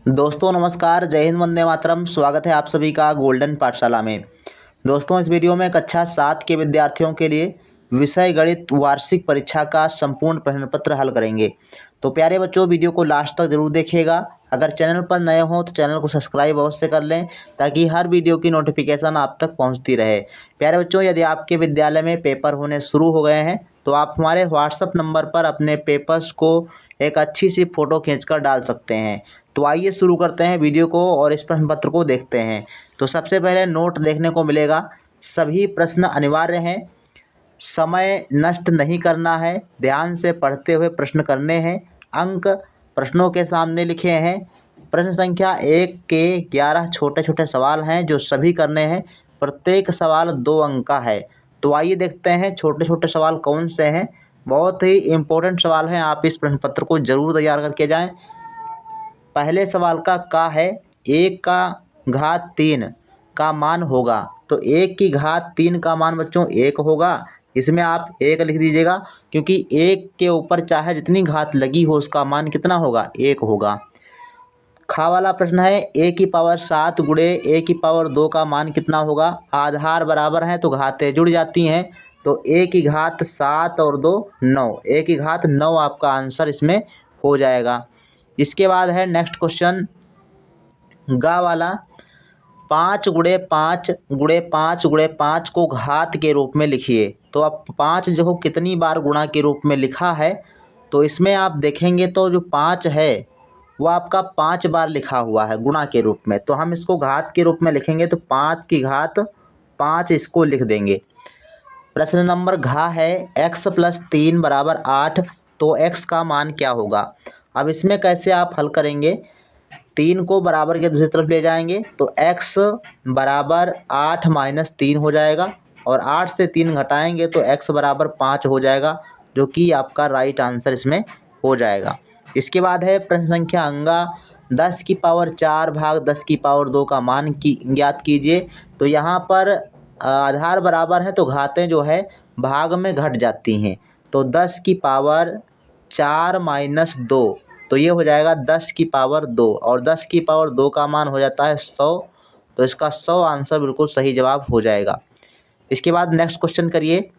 दोस्तों नमस्कार, जय हिंद, वंदे मातरम। स्वागत है आप सभी का गोल्डन पाठशाला में। दोस्तों इस वीडियो में कक्षा 7 के विद्यार्थियों के लिए विषय गणित वार्षिक परीक्षा का संपूर्ण प्रश्न पत्र हल करेंगे। तो प्यारे बच्चों, वीडियो को लास्ट तक जरूर देखिएगा। अगर चैनल पर नए हो तो चैनल को सब्सक्राइब अवश्य कर लें ताकि हर वीडियो की नोटिफिकेशन आप तक पहुंचती रहे। प्यारे बच्चों, यदि आपके विद्यालय में पेपर होने शुरू हो गए हैं तो आप हमारे व्हाट्सएप नंबर पर अपने पेपर्स को एक अच्छी सी फ़ोटो खींचकर डाल सकते हैं। तो आइए शुरू करते हैं वीडियो को और इस प्रश्न पत्र को देखते हैं। तो सबसे पहले नोट देखने को मिलेगा, सभी प्रश्न अनिवार्य हैं, समय नष्ट नहीं करना है, ध्यान से पढ़ते हुए प्रश्न करने हैं, अंक प्रश्नों के सामने लिखे हैं। प्रश्न संख्या 1 के 11 छोटे छोटे सवाल हैं जो सभी करने हैं। प्रत्येक सवाल 2 अंक का है। तो आइए देखते हैं छोटे छोटे सवाल कौन से हैं। बहुत ही इम्पोर्टेंट सवाल हैं, आप इस प्रश्न पत्र को ज़रूर तैयार करके जाएं। पहले सवाल का है 1 का घात 3 का मान होगा। तो 1 की घात 3 का मान बच्चों 1 होगा। इसमें आप 1 लिख दीजिएगा क्योंकि 1 के ऊपर चाहे जितनी घात लगी हो उसका मान कितना होगा, 1 होगा। खा वाला प्रश्न है a की पावर 7 गुणे a की पावर 2 का मान कितना होगा। आधार बराबर हैं तो घातें जुड़ जाती हैं। तो a की घात 7 और 2 9, a की घात 9 आपका आंसर इसमें हो जाएगा। इसके बाद है नेक्स्ट क्वेश्चन गा वाला, 5 गुणे 5 गुणे 5 गुणे 5 को घात के रूप में लिखिए। तो अब 5 जो कितनी बार गुणा के रूप में लिखा है, तो इसमें आप देखेंगे तो जो 5 है वो आपका 5 बार लिखा हुआ है गुणा के रूप में। तो हम इसको घात के रूप में लिखेंगे तो 5 की घात 5 इसको लिख देंगे। प्रश्न नंबर घ है x + 3 = 8, तो x का मान क्या होगा। अब इसमें कैसे आप हल करेंगे, 3 को बराबर के दूसरी तरफ ले जाएंगे तो x बराबर 8 - 3 हो जाएगा और 8 से 3 घटाएंगे तो x बराबर 5 हो जाएगा, जो कि आपका राइट आंसर इसमें हो जाएगा। इसके बाद है प्रश्न संख्या अंगा, 10 की पावर 4 भाग 10 की पावर 2 का मान ज्ञात कीजिए। तो यहाँ पर आधार बराबर है तो घातें जो है भाग में घट जाती हैं। तो 10 की पावर 4 - 2, तो ये हो जाएगा 10 की पावर 2 और 10 की पावर 2 का मान हो जाता है 100। तो इसका 100 आंसर बिल्कुल सही जवाब हो जाएगा। इसके बाद नेक्स्ट क्वेश्चन करिए,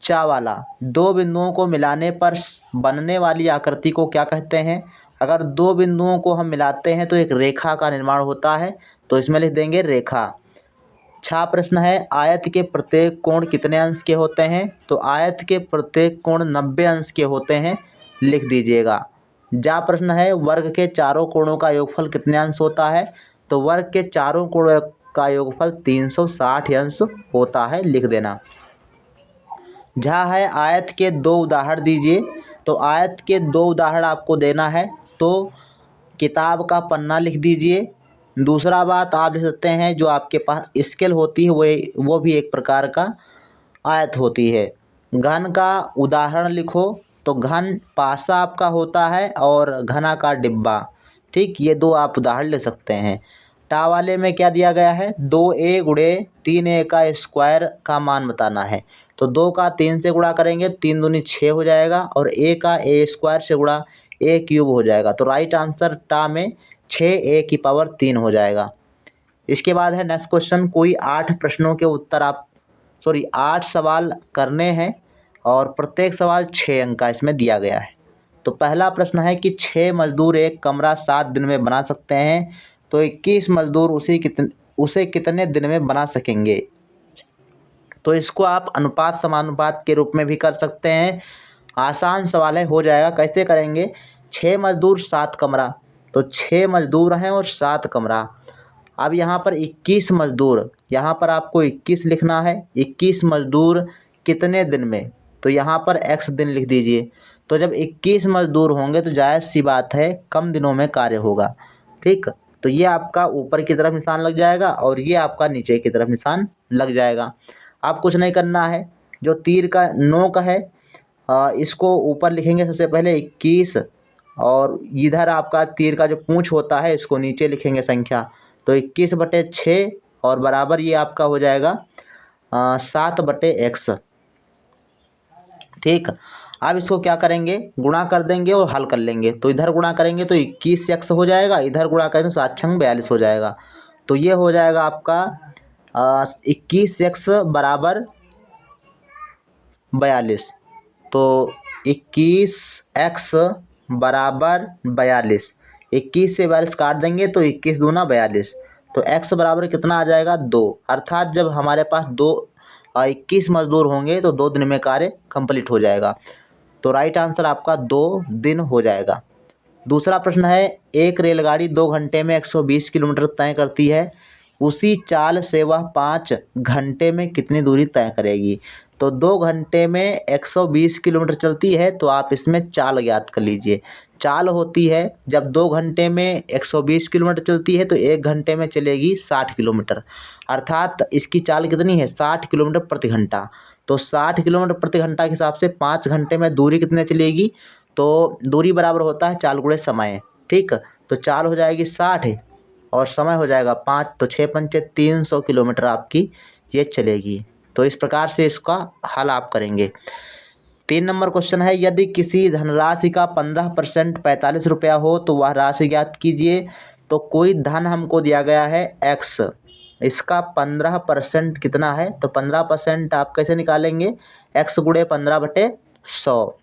चा वाला, 2 बिंदुओं को मिलाने पर बनने वाली आकृति को क्या कहते हैं। अगर 2 बिंदुओं को हम मिलाते हैं तो एक रेखा का निर्माण होता है, तो इसमें लिख देंगे रेखा। छा प्रश्न है, आयत के प्रत्येक कोण कितने अंश के होते हैं। तो आयत के प्रत्येक कोण 90 अंश के होते हैं, लिख दीजिएगा। जा प्रश्न है, वर्ग के चारों कोणों का योगफल कितने अंश होता है। तो वर्ग के चारों कोणों का योगफल 360 अंश होता है, लिख देना। झा है, आयत के 2 उदाहरण दीजिए। तो आयत के 2 उदाहरण आपको देना है तो किताब का पन्ना लिख दीजिए। दूसरा बात आप लिख सकते हैं जो आपके पास स्केल होती है वो भी एक प्रकार का आयत होती है। घन का उदाहरण लिखो। तो घन पासा आपका होता है और घना का डिब्बा। ठीक, ये 2 आप उदाहरण ले सकते हैं। टा वाले में क्या दिया गया है, 2a गुणे 3a का स्क्वायर का मान बताना है। तो 2 का 3 से गुणा करेंगे, 3 दूनी 6 हो जाएगा और a का a स्क्वायर से गुणा a क्यूब हो जाएगा। तो राइट आंसर टा में 6a की पावर 3 हो जाएगा। इसके बाद है नेक्स्ट क्वेश्चन, कोई 8 प्रश्नों के उत्तर 8 सवाल करने हैं और प्रत्येक सवाल 6 अंक का इसमें दिया गया है। तो पहला प्रश्न है कि 6 मजदूर एक कमरा 7 दिन में बना सकते हैं, तो 21 मजदूर उसे कितने दिन में बना सकेंगे। तो इसको आप अनुपात समानुपात के रूप में भी कर सकते हैं। आसान सवाल है, हो जाएगा। कैसे करेंगे, 6 मजदूर 7 कमरा, तो 6 मजदूर हैं और 7 कमरा। अब यहाँ पर 21 मजदूर, यहाँ पर आपको 21 लिखना है। 21 मजदूर कितने दिन में, तो यहाँ पर x दिन लिख दीजिए। तो जब 21 मजदूर होंगे तो जायज़ सी बात है कम दिनों में कार्य होगा। ठीक, तो ये आपका ऊपर की तरफ निशान लग जाएगा और ये आपका नीचे की तरफ निशान लग जाएगा। आप कुछ नहीं करना है, जो तीर का नोक है इसको ऊपर लिखेंगे सबसे पहले 21 और इधर आपका तीर का जो पूंछ होता है इसको नीचे लिखेंगे संख्या। तो 21/6 और बराबर ये आपका हो जाएगा 7/x। ठीक, अब इसको क्या करेंगे, गुणा कर देंगे और हल कर लेंगे। तो इधर गुणा करेंगे तो 21x हो जाएगा, इधर गुणा करेंगे तो 7 छंग 42 हो जाएगा। तो ये हो जाएगा आपका 21x बराबर 42। तो 21x बराबर 42, 21 से 42 काट देंगे तो 21 दूना 42। तो x बराबर कितना आ जाएगा 2। अर्थात जब हमारे पास 21 मजदूर होंगे तो 2 दिन में कार्य कंप्लीट हो जाएगा। तो राइट आंसर आपका 2 दिन हो जाएगा। दूसरा प्रश्न है, एक रेलगाड़ी 2 घंटे में 120 किलोमीटर तय करती है, उसी चाल से वह 5 घंटे में कितनी दूरी तय करेगी। तो 2 घंटे में 120 किलोमीटर चलती है, तो आप इसमें चाल ज्ञात कर लीजिए। चाल होती है जब 2 घंटे में 120 किलोमीटर चलती है तो 1 घंटे में चलेगी 60 किलोमीटर। अर्थात इसकी चाल कितनी है, 60 किलोमीटर प्रति घंटा। तो 60 किलोमीटर प्रति घंटा के हिसाब से 5 घंटे में दूरी कितनी चलेगी, तो दूरी बराबर होता है चाल गुणे समय। ठीक, तो चाल हो जाएगी 60 और समय हो जाएगा 5, तो 6 पंचे 300 किलोमीटर आपकी ये चलेगी। तो इस प्रकार से इसका हल आप करेंगे। 3 नंबर क्वेश्चन है, यदि किसी धनराशि का 15% 45 रुपया हो तो वह राशि ज्ञात कीजिए। तो कोई धन हमको दिया गया है x, इसका 15% कितना है, तो 15% आप कैसे निकालेंगे, x गुणे 15/100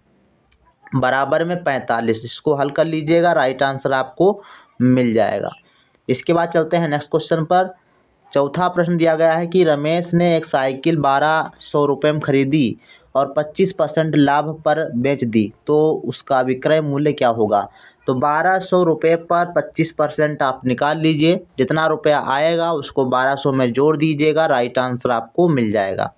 बराबर में 45। इसको हल कर लीजिएगा, राइट आंसर आपको मिल जाएगा। इसके बाद चलते हैं नेक्स्ट क्वेश्चन पर। चौथा प्रश्न दिया गया है कि रमेश ने एक साइकिल 1200 रुपये में खरीदी और 25% लाभ पर बेच दी, तो उसका विक्रय मूल्य क्या होगा। तो 1200 रुपये पर 25% आप निकाल लीजिए, जितना रुपया आएगा उसको 1200 में जोड़ दीजिएगा, राइट आंसर आपको मिल जाएगा।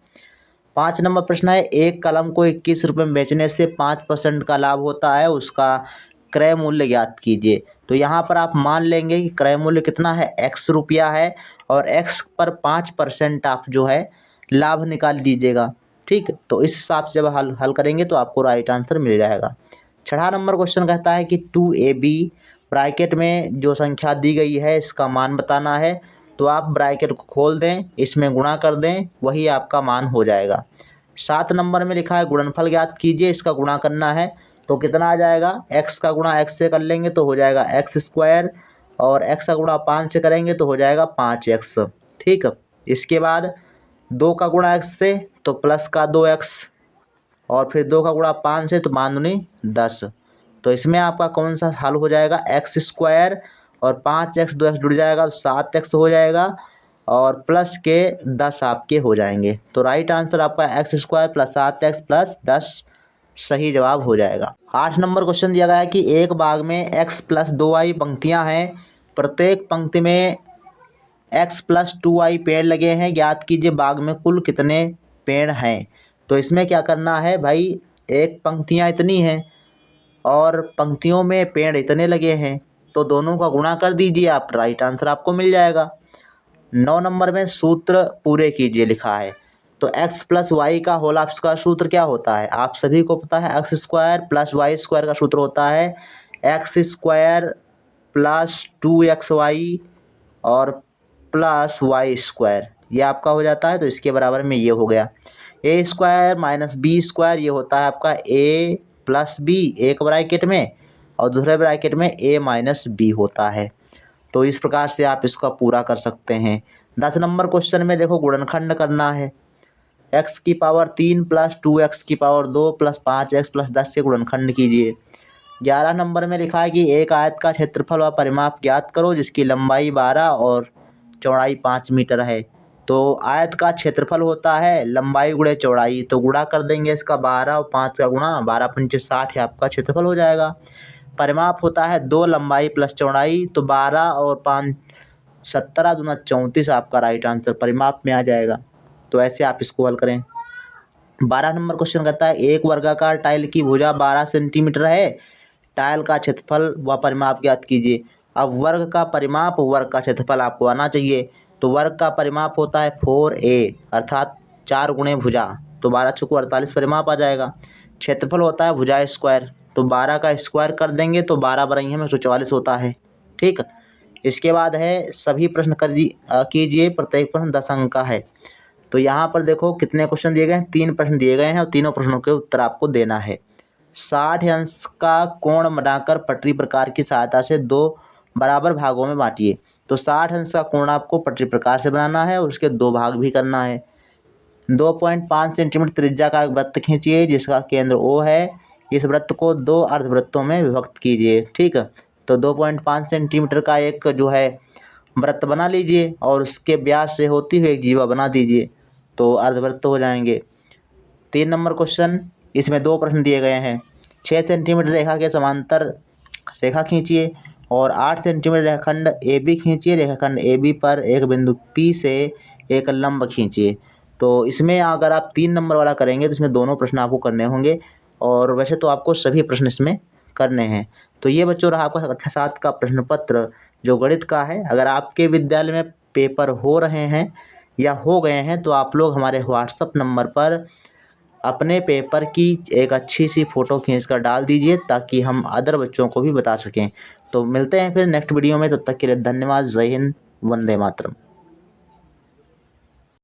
5 नंबर प्रश्न है, एक कलम को 21 रुपये में बेचने से 5% का लाभ होता है, उसका क्रय मूल्य ज्ञात कीजिए। तो यहाँ पर आप मान लेंगे कि क्रय मूल्य कितना है, x रुपया है और x पर 5% आप जो है लाभ निकाल दीजिएगा। ठीक, तो इस हिसाब से जब हल करेंगे तो आपको राइट आंसर मिल जाएगा। 6 नंबर क्वेश्चन कहता है कि 2ab ब्रैकेट में जो संख्या दी गई है इसका मान बताना है। तो आप ब्रैकेट को खोल दें, इसमें गुणा कर दें, वही आपका मान हो जाएगा। 7 नंबर में लिखा है गुणनफल ज्ञात कीजिए, इसका गुणा करना है। तो कितना आ जाएगा, x का गुणा x से कर लेंगे तो हो जाएगा x² और x का गुणा 5 से करेंगे तो हो जाएगा 5x। ठीक, इसके बाद 2 का गुणा x से तो प्लस का 2x और फिर 2 का गुणा 5 से तो 5 दूनी 10। तो इसमें आपका कौन सा हल हो जाएगा, x² और 5x 2x जुड़ जाएगा तो 7x हो जाएगा और प्लस के 10 आपके हो जाएंगे। तो राइट आंसर आपका x² + 7x + 10 सही जवाब हो जाएगा। 8 नंबर क्वेश्चन दिया गया है कि एक बाग में x + 2y पंक्तियां हैं, प्रत्येक पंक्ति में x + 2y पेड़ लगे हैं, ज्ञात कीजिए बाग में कुल कितने पेड़ हैं। तो इसमें क्या करना है भाई, एक पंक्तियां इतनी हैं और पंक्तियों में पेड़ इतने लगे हैं, तो दोनों का गुणा कर दीजिए आप, राइट आंसर आपको मिल जाएगा। 9 नंबर में सूत्र पूरे कीजिए लिखा है। तो x + y का होल का सूत्र क्या होता है, आप सभी को पता है, x² + y² का सूत्र होता है x² + 2xy और प्लस y², ये आपका हो जाता है। तो इसके बराबर में ये हो गया a² - b² ये होता है आपका a + b एक ब्रैकेट में और दूसरे ब्रैकेट में a - b होता है। तो इस प्रकार से आप इसका पूरा कर सकते हैं। 10 नंबर क्वेश्चन में देखो गुणनखंड करना है, x³ + 2x² + 5x + 10 से गुणनखंड कीजिए। 11 नंबर में लिखा है कि एक आयत का क्षेत्रफल व परिमाप ज्ञात करो जिसकी लंबाई 12 और चौड़ाई 5 मीटर है। तो आयत का क्षेत्रफल होता है लंबाई गुणे चौड़ाई, तो गुणा कर देंगे इसका 12 और 5 का गुणा, 12 × 5 = 60 है आपका क्षेत्रफल हो जाएगा। परिमाप होता है 2 लंबाई + चौड़ाई, तो 12 और 5 17 दूना 34 आपका राइट आंसर परिमाप में आ जाएगा। तो ऐसे आप इसको हल करें। 12 नंबर क्वेश्चन कहता है एक वर्गाकार टाइल की भुजा 12 सेंटीमीटर है, टाइल का क्षेत्रफल व परिमाप ज्ञात कीजिए। अब वर्ग का परिमाप वर्ग का क्षेत्रफल आपको आना चाहिए। तो वर्ग का परिमाप होता है 4a अर्थात 4 गुणे भुजा, तो 12 × 4 = 48 परिमाप आ जाएगा। क्षेत्रफल होता है भुजा स्क्वायर, तो 12 का स्क्वायर कर देंगे तो 12 × 144 होता है। ठीक, इसके बाद है सभी प्रश्न कीजिए, प्रत्येक प्रश्न 10 अंक का है। तो यहाँ पर देखो कितने क्वेश्चन दिए गए हैं, 3 प्रश्न दिए गए हैं और तीनों प्रश्नों के उत्तर आपको देना है। 60 अंश का कोण बनाकर पटरी प्रकार की सहायता से 2 बराबर भागों में बांटिए। तो 60 अंश का कोण आपको पटरी प्रकार से बनाना है और उसके 2 भाग भी करना है। 2.5 सेंटीमीटर त्रिज्या का एक वृत्त खींचिए जिसका केंद्र O है। इस वृत्त को 2 अर्धवृत्तों में विभक्त कीजिए। ठीक है, तो 2.5 सेंटीमीटर का एक जो है वृत्त बना लीजिए और उसके व्यास से होती हुई एक जीवा बना दीजिए, तो अर्धवृत्त हो जाएंगे। 3 नंबर क्वेश्चन, इसमें 2 प्रश्न दिए गए हैं। 6 सेंटीमीटर रेखा के समांतर रेखा खींचिए और 8 सेंटीमीटर रेखाखंड AB खींचिए। रेखाखंड AB पर एक बिंदु P से एक लंब खींचिए। तो इसमें अगर आप 3 नंबर वाला करेंगे तो इसमें दोनों प्रश्न आपको करने होंगे और वैसे तो आपको सभी प्रश्न इसमें करने हैं। तो ये बच्चों रहा आपका कक्षा 7 का प्रश्न पत्र जो गणित का है। अगर आपके विद्यालय में पेपर हो रहे हैं या हो गए हैं तो आप लोग हमारे व्हाट्सएप नंबर पर अपने पेपर की एक अच्छी सी फ़ोटो खींचकर डाल दीजिए ताकि हम अदर बच्चों को भी बता सकें। तो मिलते हैं फिर नेक्स्ट वीडियो में, तब तक के लिए धन्यवाद। जय हिंद, वंदे मातरम।